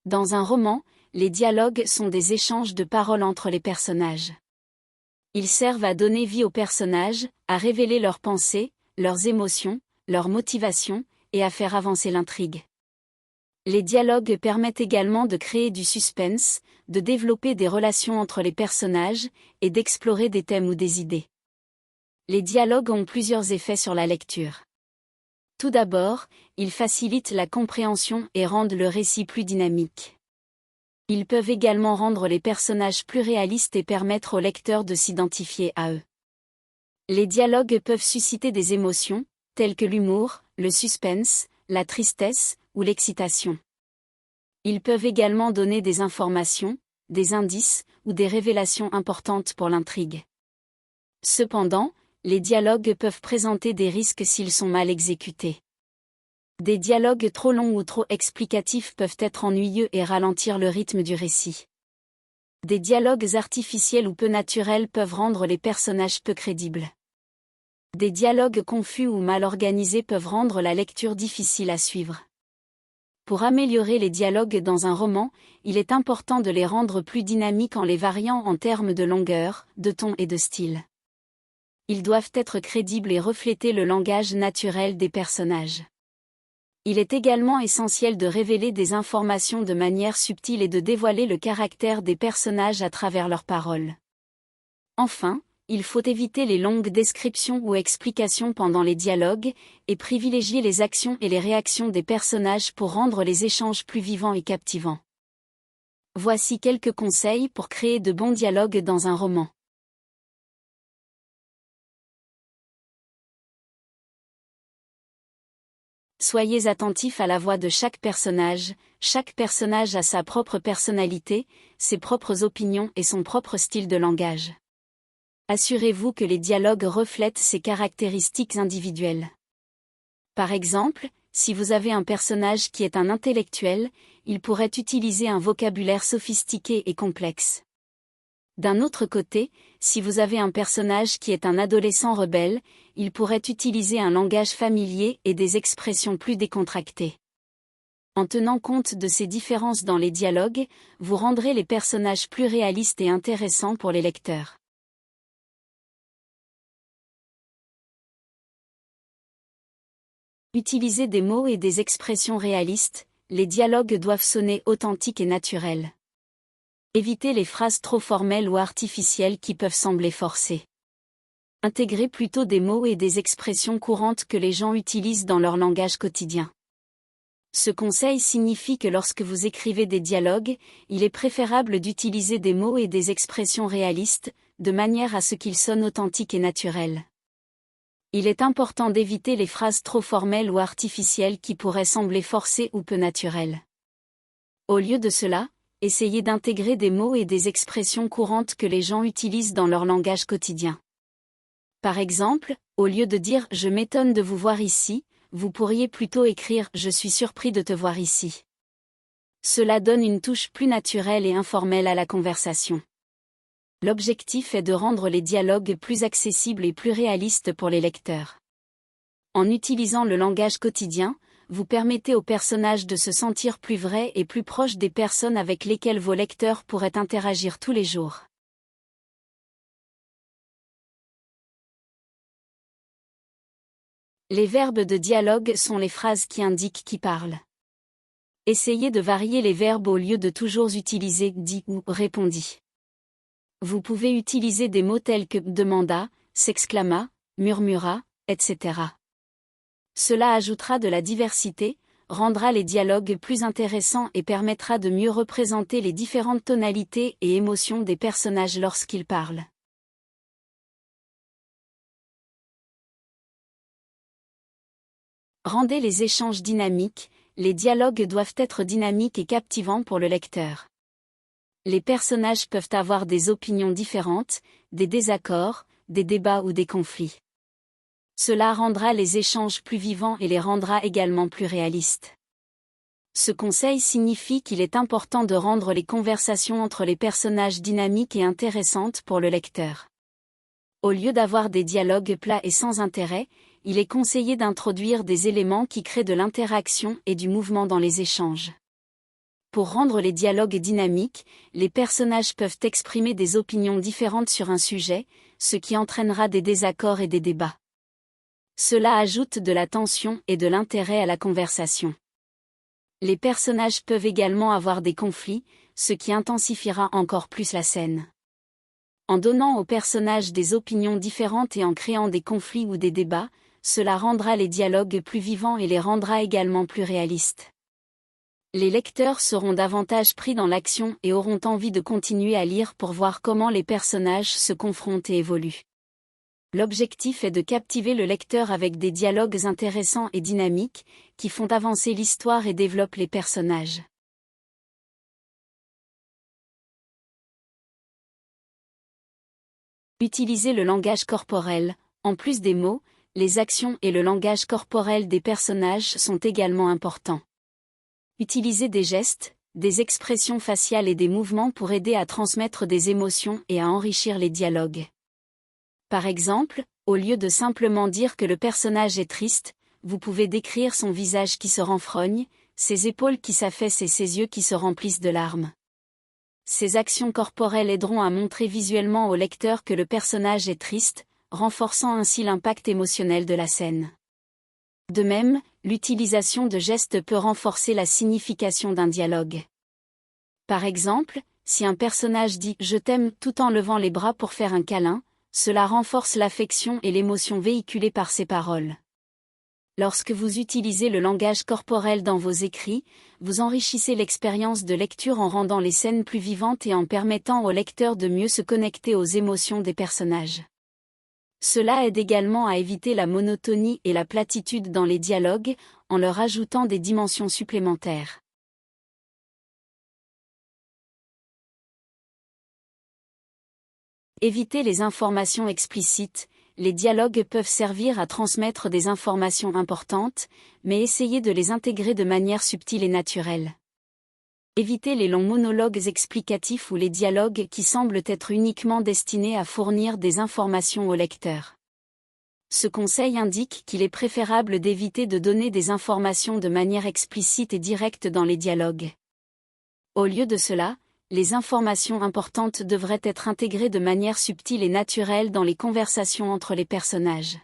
Dans un roman, les dialogues sont des échanges de paroles entre les personnages. Ils servent à donner vie aux personnages, à révéler leurs pensées, leurs émotions, leurs motivations, et à faire avancer l'intrigue. Les dialogues permettent également de créer du suspense, de développer des relations entre les personnages, et d'explorer des thèmes ou des idées. Les dialogues ont plusieurs effets sur la lecture. Tout d'abord, ils facilitent la compréhension et rendent le récit plus dynamique. Ils peuvent également rendre les personnages plus réalistes et permettre au lecteur de s'identifier à eux. Les dialogues peuvent susciter des émotions, telles que l'humour, le suspense, la tristesse ou l'excitation. Ils peuvent également donner des informations, des indices ou des révélations importantes pour l'intrigue. Cependant, les dialogues peuvent présenter des risques s'ils sont mal exécutés. Des dialogues trop longs ou trop explicatifs peuvent être ennuyeux et ralentir le rythme du récit. Des dialogues artificiels ou peu naturels peuvent rendre les personnages peu crédibles. Des dialogues confus ou mal organisés peuvent rendre la lecture difficile à suivre. Pour améliorer les dialogues dans un roman, il est important de les rendre plus dynamiques en les variant en termes de longueur, de ton et de style. Ils doivent être crédibles et refléter le langage naturel des personnages. Il est également essentiel de révéler des informations de manière subtile et de dévoiler le caractère des personnages à travers leurs paroles. Enfin, il faut éviter les longues descriptions ou explications pendant les dialogues, et privilégier les actions et les réactions des personnages pour rendre les échanges plus vivants et captivants. Voici quelques conseils pour créer de bons dialogues dans un roman. Soyez attentifs à la voix de chaque personnage a sa propre personnalité, ses propres opinions et son propre style de langage. Assurez-vous que les dialogues reflètent ces caractéristiques individuelles. Par exemple, si vous avez un personnage qui est un intellectuel, il pourrait utiliser un vocabulaire sophistiqué et complexe. D'un autre côté, si vous avez un personnage qui est un adolescent rebelle, il pourrait utiliser un langage familier et des expressions plus décontractées. En tenant compte de ces différences dans les dialogues, vous rendrez les personnages plus réalistes et intéressants pour les lecteurs. Utilisez des mots et des expressions réalistes, les dialogues doivent sonner authentiques et naturels. Évitez les phrases trop formelles ou artificielles qui peuvent sembler forcées. Intégrez plutôt des mots et des expressions courantes que les gens utilisent dans leur langage quotidien. Ce conseil signifie que lorsque vous écrivez des dialogues, il est préférable d'utiliser des mots et des expressions réalistes, de manière à ce qu'ils sonnent authentiques et naturels. Il est important d'éviter les phrases trop formelles ou artificielles qui pourraient sembler forcées ou peu naturelles. Au lieu de cela, essayez d'intégrer des mots et des expressions courantes que les gens utilisent dans leur langage quotidien. Par exemple, au lieu de dire « Je m'étonne de vous voir ici », vous pourriez plutôt écrire « Je suis surpris de te voir ici ». Cela donne une touche plus naturelle et informelle à la conversation. L'objectif est de rendre les dialogues plus accessibles et plus réalistes pour les lecteurs. En utilisant le langage quotidien, vous permettez aux personnages de se sentir plus vrais et plus proches des personnes avec lesquelles vos lecteurs pourraient interagir tous les jours. Les verbes de dialogue sont les phrases qui indiquent qui parle. Essayez de varier les verbes au lieu de toujours utiliser « dit » ou « répondit ». Vous pouvez utiliser des mots tels que « demanda »,« s'exclama »,« murmura », etc. Cela ajoutera de la diversité, rendra les dialogues plus intéressants et permettra de mieux représenter les différentes tonalités et émotions des personnages lorsqu'ils parlent. Rendez les échanges dynamiques, les dialogues doivent être dynamiques et captivants pour le lecteur. Les personnages peuvent avoir des opinions différentes, des désaccords, des débats ou des conflits. Cela rendra les échanges plus vivants et les rendra également plus réalistes. Ce conseil signifie qu'il est important de rendre les conversations entre les personnages dynamiques et intéressantes pour le lecteur. Au lieu d'avoir des dialogues plats et sans intérêt, il est conseillé d'introduire des éléments qui créent de l'interaction et du mouvement dans les échanges. Pour rendre les dialogues dynamiques, les personnages peuvent exprimer des opinions différentes sur un sujet, ce qui entraînera des désaccords et des débats. Cela ajoute de la tension et de l'intérêt à la conversation. Les personnages peuvent également avoir des conflits, ce qui intensifiera encore plus la scène. En donnant aux personnages des opinions différentes et en créant des conflits ou des débats, cela rendra les dialogues plus vivants et les rendra également plus réalistes. Les lecteurs seront davantage pris dans l'action et auront envie de continuer à lire pour voir comment les personnages se confrontent et évoluent. L'objectif est de captiver le lecteur avec des dialogues intéressants et dynamiques, qui font avancer l'histoire et développent les personnages. Utilisez le langage corporel. En plus des mots, les actions et le langage corporel des personnages sont également importants. Utilisez des gestes, des expressions faciales et des mouvements pour aider à transmettre des émotions et à enrichir les dialogues. Par exemple, au lieu de simplement dire que le personnage est triste, vous pouvez décrire son visage qui se renfrogne, ses épaules qui s'affaissent et ses yeux qui se remplissent de larmes. Ces actions corporelles aideront à montrer visuellement au lecteur que le personnage est triste, renforçant ainsi l'impact émotionnel de la scène. De même, l'utilisation de gestes peut renforcer la signification d'un dialogue. Par exemple, si un personnage dit « je t'aime » tout en levant les bras pour faire un câlin, cela renforce l'affection et l'émotion véhiculée par ces paroles. Lorsque vous utilisez le langage corporel dans vos écrits, vous enrichissez l'expérience de lecture en rendant les scènes plus vivantes et en permettant au lecteur de mieux se connecter aux émotions des personnages. Cela aide également à éviter la monotonie et la platitude dans les dialogues, en leur ajoutant des dimensions supplémentaires. Évitez les informations explicites. Les dialogues peuvent servir à transmettre des informations importantes, mais essayez de les intégrer de manière subtile et naturelle. Évitez les longs monologues explicatifs ou les dialogues qui semblent être uniquement destinés à fournir des informations au lecteur. Ce conseil indique qu'il est préférable d'éviter de donner des informations de manière explicite et directe dans les dialogues. Au lieu de cela, les informations importantes devraient être intégrées de manière subtile et naturelle dans les conversations entre les personnages.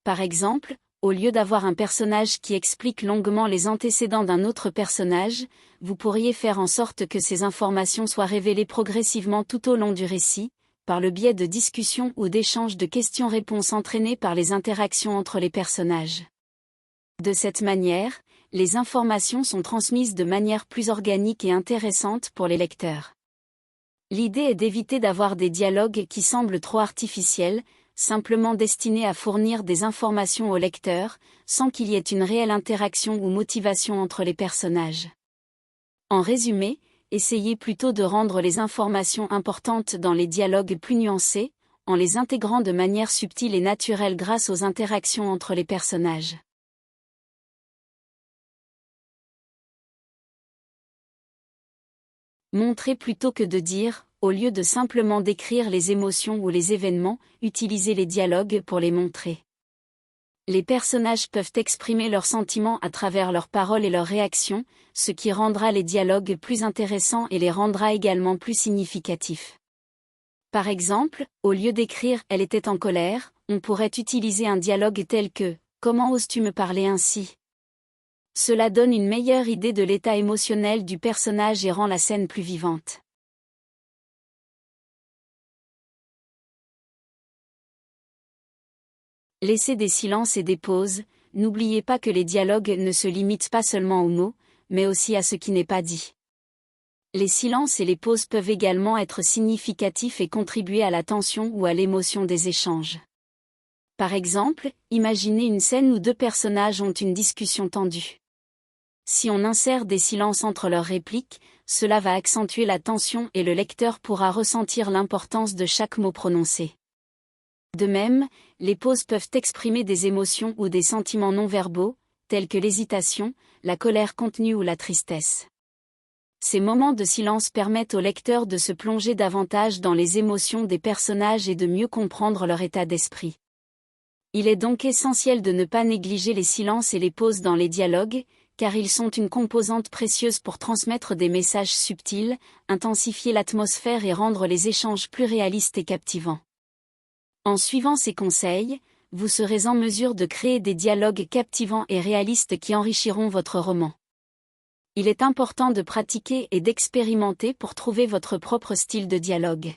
Par exemple, au lieu d'avoir un personnage qui explique longuement les antécédents d'un autre personnage, vous pourriez faire en sorte que ces informations soient révélées progressivement tout au long du récit, par le biais de discussions ou d'échanges de questions-réponses entraînés par les interactions entre les personnages. De cette manière, les informations sont transmises de manière plus organique et intéressante pour les lecteurs. L'idée est d'éviter d'avoir des dialogues qui semblent trop artificiels, simplement destinés à fournir des informations au lecteur, sans qu'il y ait une réelle interaction ou motivation entre les personnages. En résumé, essayez plutôt de rendre les informations importantes dans les dialogues plus nuancés, en les intégrant de manière subtile et naturelle grâce aux interactions entre les personnages. Montrez plutôt que de dire, au lieu de simplement décrire les émotions ou les événements, utilisez les dialogues pour les montrer. Les personnages peuvent exprimer leurs sentiments à travers leurs paroles et leurs réactions, ce qui rendra les dialogues plus intéressants et les rendra également plus significatifs. Par exemple, au lieu d'écrire « elle était en colère », on pourrait utiliser un dialogue tel que « comment oses-tu me parler ainsi ?» Cela donne une meilleure idée de l'état émotionnel du personnage et rend la scène plus vivante. Laissez des silences et des pauses. N'oubliez pas que les dialogues ne se limitent pas seulement aux mots, mais aussi à ce qui n'est pas dit. Les silences et les pauses peuvent également être significatifs et contribuer à la tension ou à l'émotion des échanges. Par exemple, imaginez une scène où deux personnages ont une discussion tendue. Si on insère des silences entre leurs répliques, cela va accentuer la tension et le lecteur pourra ressentir l'importance de chaque mot prononcé. De même, les pauses peuvent exprimer des émotions ou des sentiments non-verbaux, tels que l'hésitation, la colère contenue ou la tristesse. Ces moments de silence permettent au lecteur de se plonger davantage dans les émotions des personnages et de mieux comprendre leur état d'esprit. Il est donc essentiel de ne pas négliger les silences et les pauses dans les dialogues, car ils sont une composante précieuse pour transmettre des messages subtils, intensifier l'atmosphère et rendre les échanges plus réalistes et captivants. En suivant ces conseils, vous serez en mesure de créer des dialogues captivants et réalistes qui enrichiront votre roman. Il est important de pratiquer et d'expérimenter pour trouver votre propre style de dialogue.